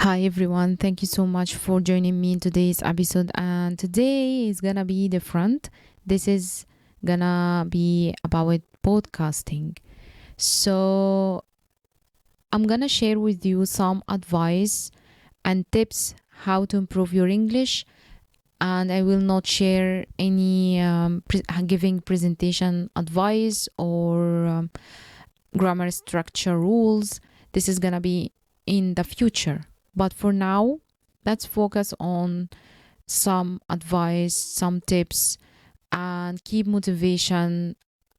Hi everyone, thank you so much for joining me in today's episode. And today is gonna be different. This is gonna be about podcasting. So, I'm gonna share with you some advice and tips how to improve your English. And I will not share any giving presentation advice or grammar structure rules. This is gonna be in the future. But for now, let's focus on some advice, some tips, and keep motivation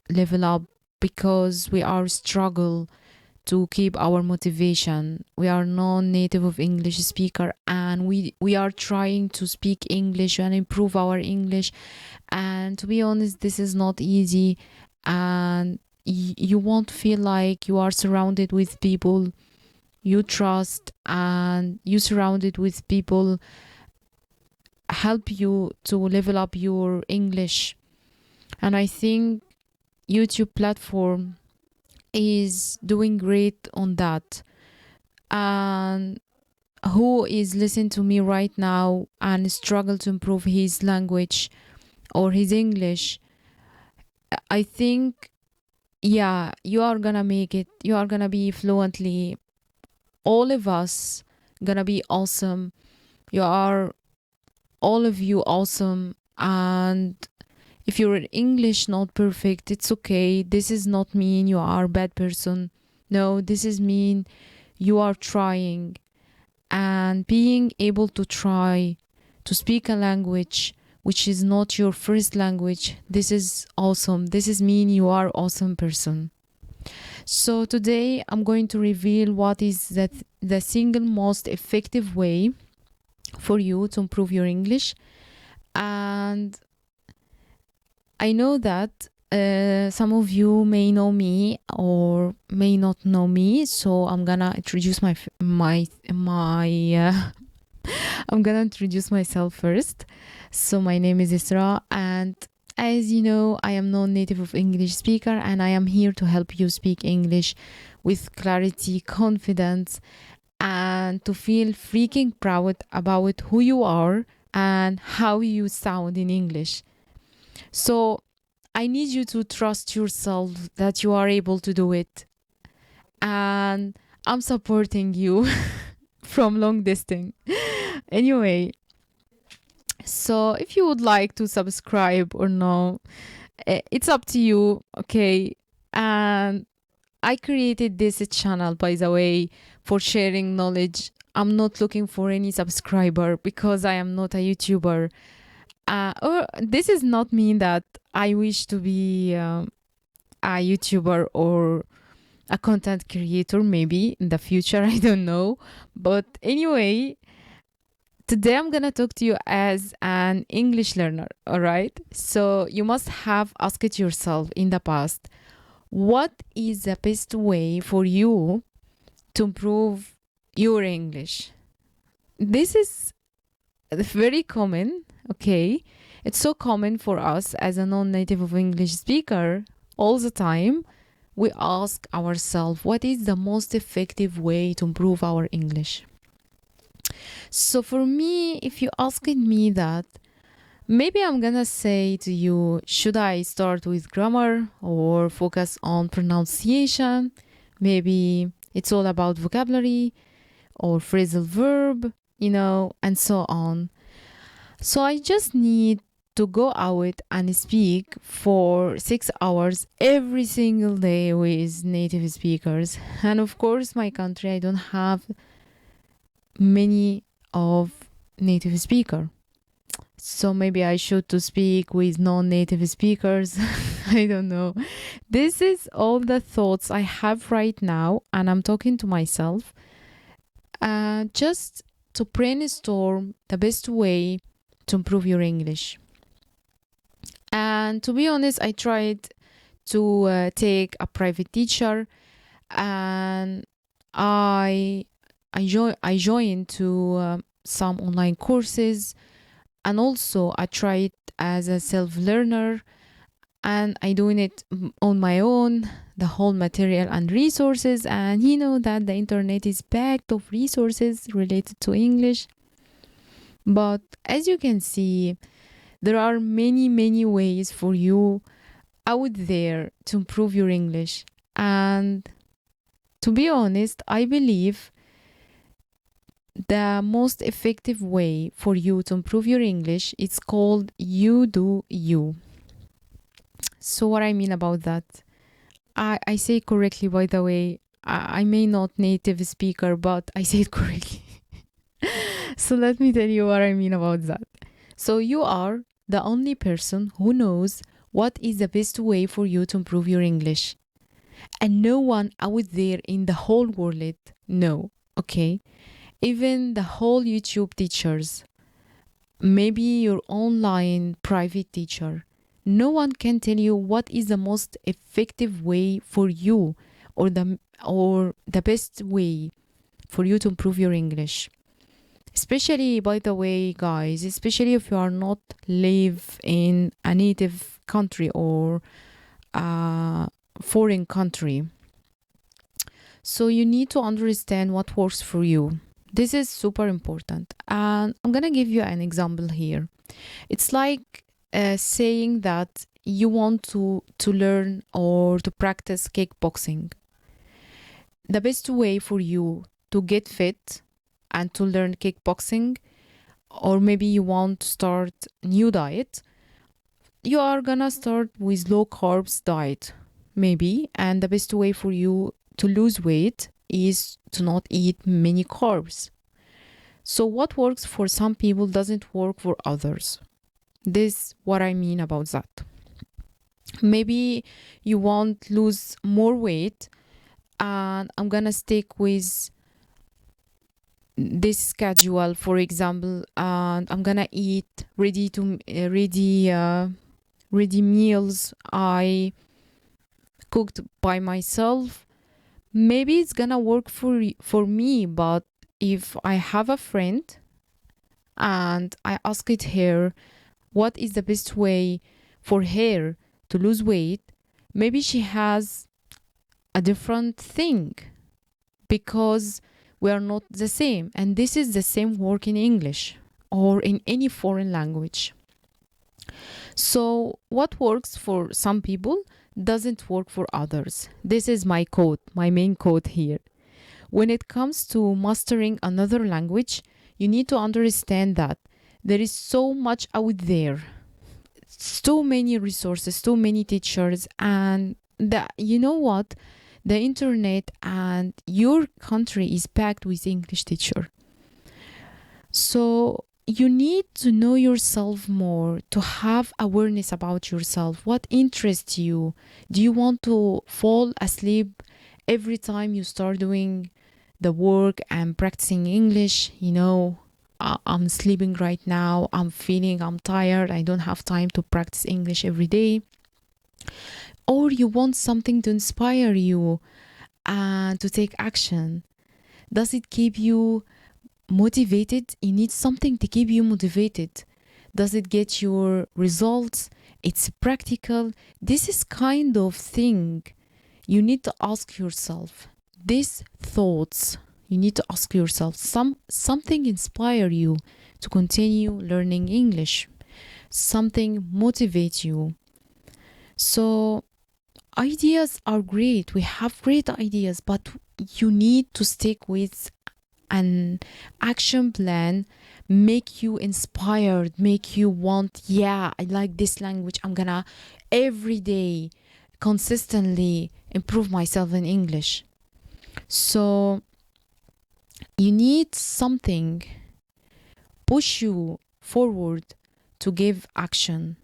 level up because we are struggle to keep our motivation. We are non-native of English speaker and we are trying to speak English and improve our English. And to be honest, this is not easy and you won't feel like you are surrounded with people you trust and you surrounded with people help you to level up your English. And I think YouTube platform is doing great on that. And who is listening to me right now and struggle to improve his language or his English, I think yeah, you are gonna make it. You are gonna be fluently. All of us gonna be awesome. You are all of you awesome. And if your English not perfect, it's okay. This is not mean you are a bad person. No, this is mean you are trying. And being able to try to speak a language which is not your first language, this is awesome. This is mean you are awesome person. So today I'm going to reveal what is the single most effective way for you to improve your English. And I know that some of you may know me or may not know me, so I'm gonna introduce I'm gonna introduce myself first. So my name is Isra, and as you know, I am non-native of English speaker, and I am here to help you speak English with clarity, confidence, and to feel freaking proud about who you are and how you sound in English. So I need you to trust yourself that you are able to do it. And I'm supporting you from long distance. Anyway, so if you would like to subscribe or no, it's up to you, okay? And I created this channel, by the way, for sharing knowledge. I'm not looking for any subscriber because I am not a YouTuber. Or this is not mean that I wish to be a YouTuber or a content creator, maybe in the future. I don't know. But anyway, today I'm gonna talk to you as an English learner, all right? So you must have asked yourself in the past, what is the best way for you to improve your English? This is very common, okay? It's so common for us as a non-native of English speaker all the time. We ask ourselves, what is the most effective way to improve our English? So for me, if you asked me that, maybe I'm gonna say to you, should I start with grammar or focus on pronunciation? Maybe it's all about vocabulary or phrasal verb, and so on. So I just need to go out and speak for 6 hours every single day with native speakers. And of course, my country, I don't have many of native speaker. So maybe I should to speak with non-native speakers. I don't know. This is all the thoughts I have right now, and I'm talking to myself. Just to brainstorm the best way to improve your English. And to be honest, I tried to take a private teacher, and I joined to some online courses, and also I tried as a self learner, and I doing it on my own. the whole material and resources, and you know that the internet is packed of resources related to English. But as you can see, there are many ways for you out there to improve your English. And to be honest, I believe the most effective way for you to improve your English is called you do you. So what I mean about that, I say it correctly, by the way. I may not native speaker, but I say it correctly. So let me tell you what I mean about that. So you are the only person who knows what is the best way for you to improve your English. And no one out there in the whole world know, okay? Even the whole YouTube teachers, maybe your online private teacher, no one can tell you what is the most effective way for you, or the best way for you to improve your English. Especially, by the way, guys, especially if you are not live in a native country or a foreign country. So you need to understand what works for you. This is super important. And I'm gonna give you an example here. It's like saying that you want to learn or to practice kickboxing. The best way for you to get fit and to learn kickboxing, or maybe you want to start new diet, you are gonna start with low carbs diet, maybe. And the best way for you to lose weight is to not eat many carbs. So what works for some people doesn't work for others. This what I mean about that. Maybe you want lose more weight, and I'm gonna stick with this schedule, for example, and I'm gonna eat ready meals I cooked by myself. Maybe it's gonna work for me, but if I have a friend and I asked her what is the best way for her to lose weight, maybe she has a different thing, because we are not the same. And this is the same work in English or in any foreign language. So what works for some people doesn't work for others. This is my quote, my main quote here. When it comes to mastering another language, you need to understand that there is so much out there, so many resources, so many teachers, and you know what? The internet and your country is packed with English teacher. So you need to know yourself more, to have awareness about yourself. What interests you? Do you want to fall asleep every time you start doing the work and practicing English? I'm sleeping right now. I'm tired. I don't have time to practice English every day. Or you want something to inspire you and to take action. Does it keep you motivated? You need something to keep you motivated. Does it get your results? It's practical. This is kind of thing you need to ask yourself. These thoughts, you need to ask yourself, something inspire you to continue learning English. Something motivates you. So ideas are great. We have great ideas, but you need to stick with an action plan, make you inspired, make you want, yeah, I like this language. I'm gonna every day consistently improve myself in English. So you need something push you forward to give action.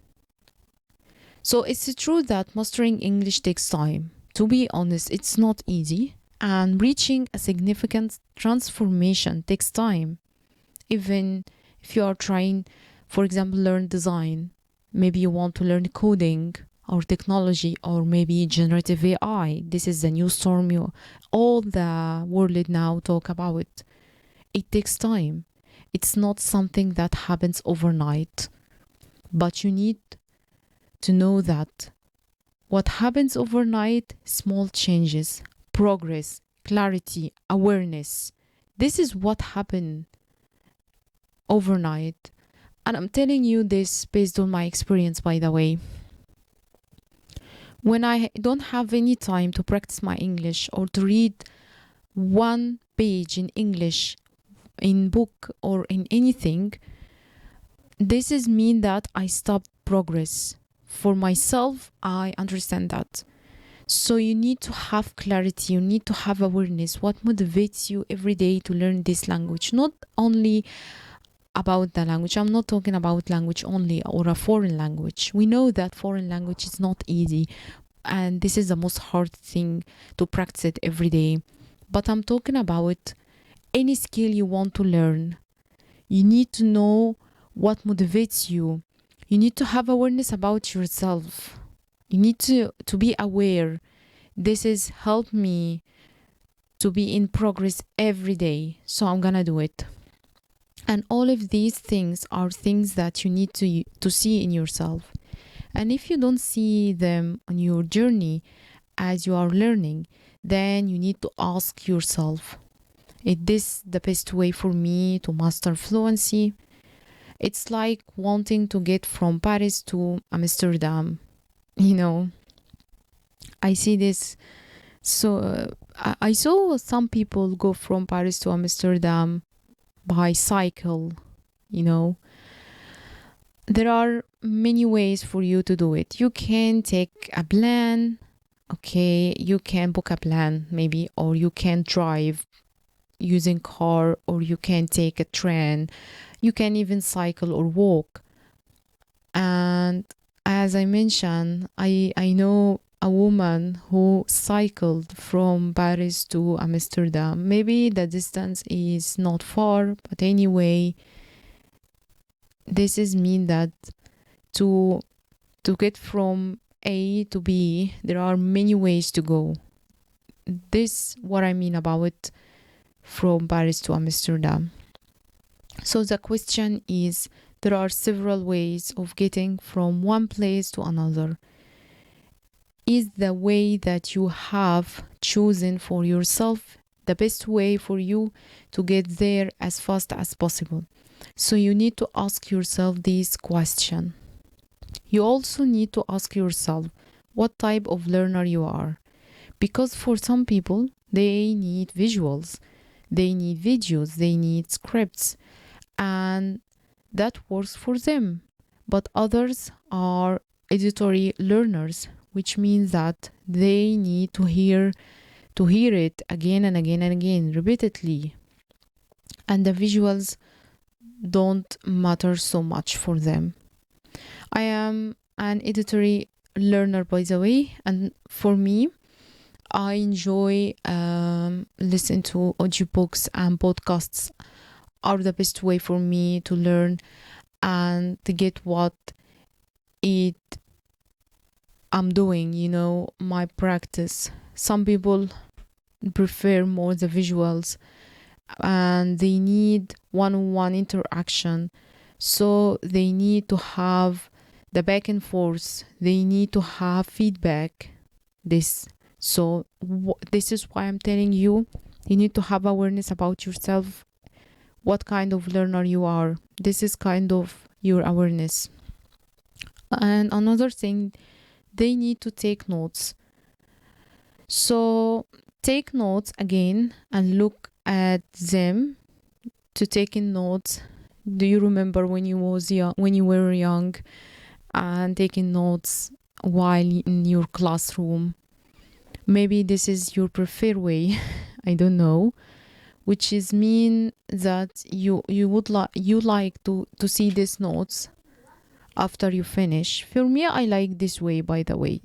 So it's true that mastering English takes time. To be honest, it's not easy, and reaching a significant transformation takes time. Even if you are trying, for example, learn design, maybe you want to learn coding or technology, or maybe generative AI. This is the new storm all the world now talk about. It takes time. It's not something that happens overnight, but you need to know that What happens overnight? Small changes, progress, clarity, awareness. This is what happened overnight. And I'm telling you this based on my experience, by the way. When I don't have any time to practice my English or to read one page in English in book or in anything, this is mean that I stop progress. For myself, I understand that. So you need to have clarity, you need to have awareness. What motivates you every day to learn this language? Not only about the language. I'm not talking about language only or a foreign language. We know that foreign language is not easy, and this is the most hard thing to practice it every day. But I'm talking about any skill you want to learn. You need to know what motivates you. You need to have awareness about yourself. You need to be aware. This is help me to be in progress every day. So I'm gonna do it. And all of these things are things that you need to see in yourself. And if you don't see them on your journey as you are learning, then you need to ask yourself, is this the best way for me to master fluency? It's like wanting to get from Paris to Amsterdam. You know, I see this. So I saw some people go from Paris to Amsterdam by cycle, you know. There are many ways for you to do it. You can take a plan, okay, you can book a plan maybe, or you can drive using car, or you can take a train. You can even cycle or walk. And as I mentioned, I know a woman who cycled from Paris to Amsterdam. Maybe the distance is not far, but anyway, this is mean that to get from A to B, there are many ways to go. This what I mean about from Paris to Amsterdam. So the question is, there are several ways of getting from one place to another. Is the way that you have chosen for yourself the best way for you to get there as fast as possible? So you need to ask yourself this question. You also need to ask yourself what type of learner you are. Because for some people, they need visuals, they need videos, they need scripts, and that works for them. But others are auditory learners, which means that they need to hear it again and again and again, repeatedly. And the visuals don't matter so much for them. I am an auditory learner, by the way, and for me, I enjoy listen to audiobooks, and podcasts are the best way for me to learn and to get what it I'm doing, my practice. Some people prefer more the visuals and they need one-on-one interaction. So they need to have the back and forth. They need to have feedback. This is why I'm telling you, you need to have awareness about yourself, what kind of learner you are. This is kind of your awareness. And another thing, they need to take notes. So take notes again and look at them to take in notes. Do you remember when you were young and taking notes while in your classroom? Maybe this is your preferred way. I don't know, which is mean that you like to see these notes after you finish. For me, I like this way, by the way.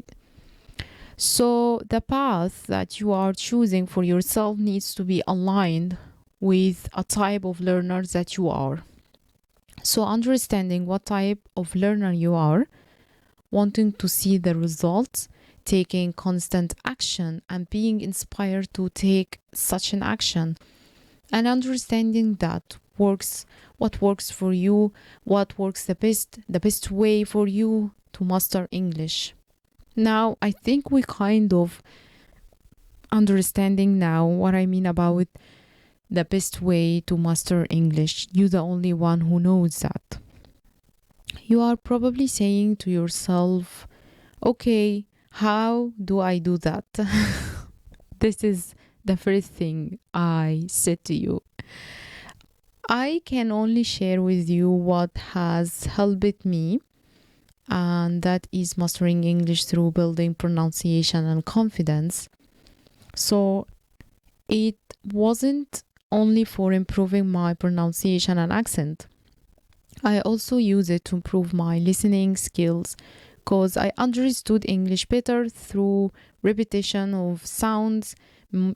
So the path that you are choosing for yourself needs to be aligned with a type of learner that you are. So understanding what type of learner you are, wanting to see the results, taking constant action, and being inspired to take such an action, and understanding that what works for you, what works the best way for you to master English. Now, I think we kind of understanding now what I mean about the best way to master English. You're the only one who knows that. You are probably saying to yourself, okay, how do I do that? This is the first thing I said to you. I can only share with you what has helped me, and that is mastering English through building pronunciation and confidence. So it wasn't only for improving my pronunciation and accent. I also use it to improve my listening skills because I understood English better through repetition of sounds,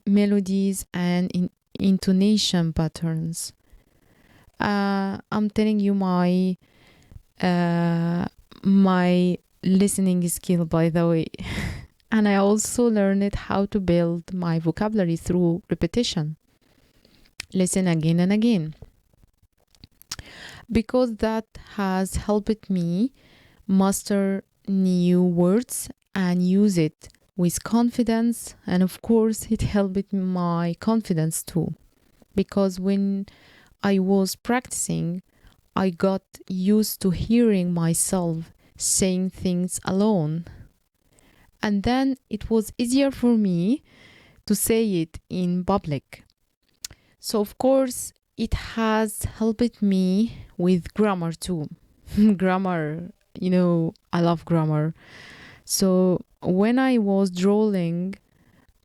melodies, and intonation patterns. I'm telling you my listening skill, by the way. And I also learned how to build my vocabulary through repetition. Listen again and again. Because that has helped me master new words and use it with confidence. And of course, it helped my confidence too. Because when I was practicing, I got used to hearing myself saying things alone. And then it was easier for me to say it in public. So, of course, it has helped me with grammar too. Grammar, I love grammar. So, when I was drawing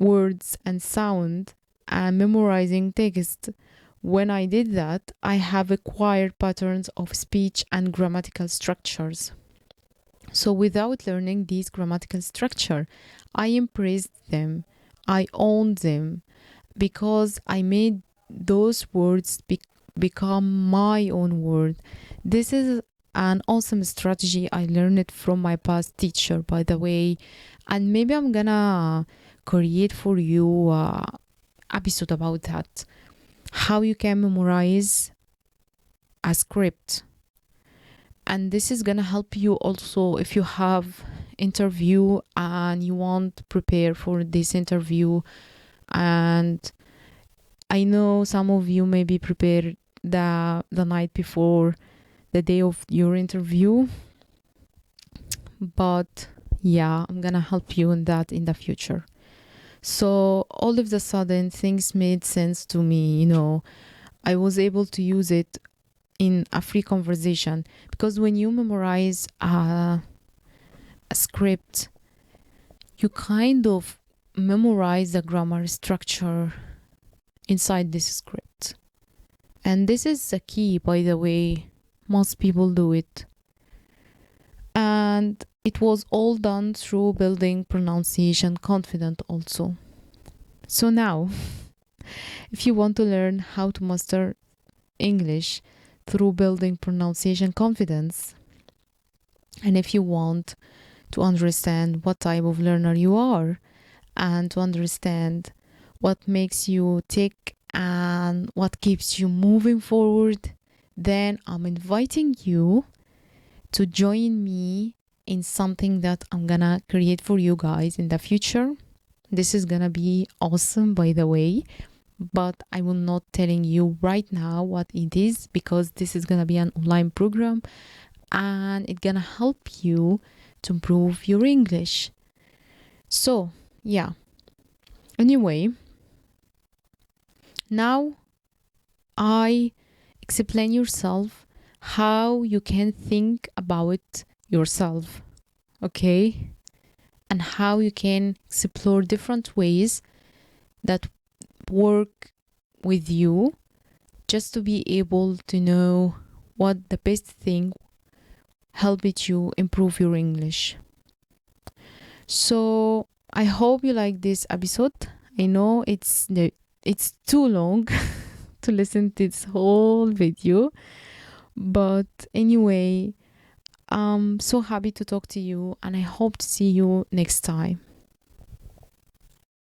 words and sound and memorizing text, when I did that, I have acquired patterns of speech and grammatical structures. So without learning these grammatical structure, I embraced them. I owned them because I made those words become my own word. This is an awesome strategy I learned it from my past teacher, by the way. And maybe I'm gonna create for you episode about that. How you can memorize a script. And this is gonna help you also if you have interview and you want to prepare for this interview. And I know some of you maybe prepared the night before the day of your interview, but yeah, I'm gonna help you in that in the future. So all of the sudden things made sense to me. I was able to use it in a free conversation, because when you memorize a script, you kind of memorize the grammar structure inside this script. And this is the key, by the way. Most people do it. And it was all done through building pronunciation confidence also. So now, if you want to learn how to master English through building pronunciation confidence, and if you want to understand what type of learner you are and to understand what makes you tick and what keeps you moving forward, then I'm inviting you to join me in something that I'm gonna create for you guys in the future. This is gonna be awesome, by the way, but I will not telling you right now what it is, because this is gonna be an online program and it's gonna help you to improve your English. So yeah, anyway, now I explain yourself how you can think about yourself, okay? And how you can explore different ways that work with you, just to be able to know what the best thing helped you improve your English. So I hope you like this episode. I know it's too long to listen to this whole video, but anyway, I'm so happy to talk to you and I hope to see you next time.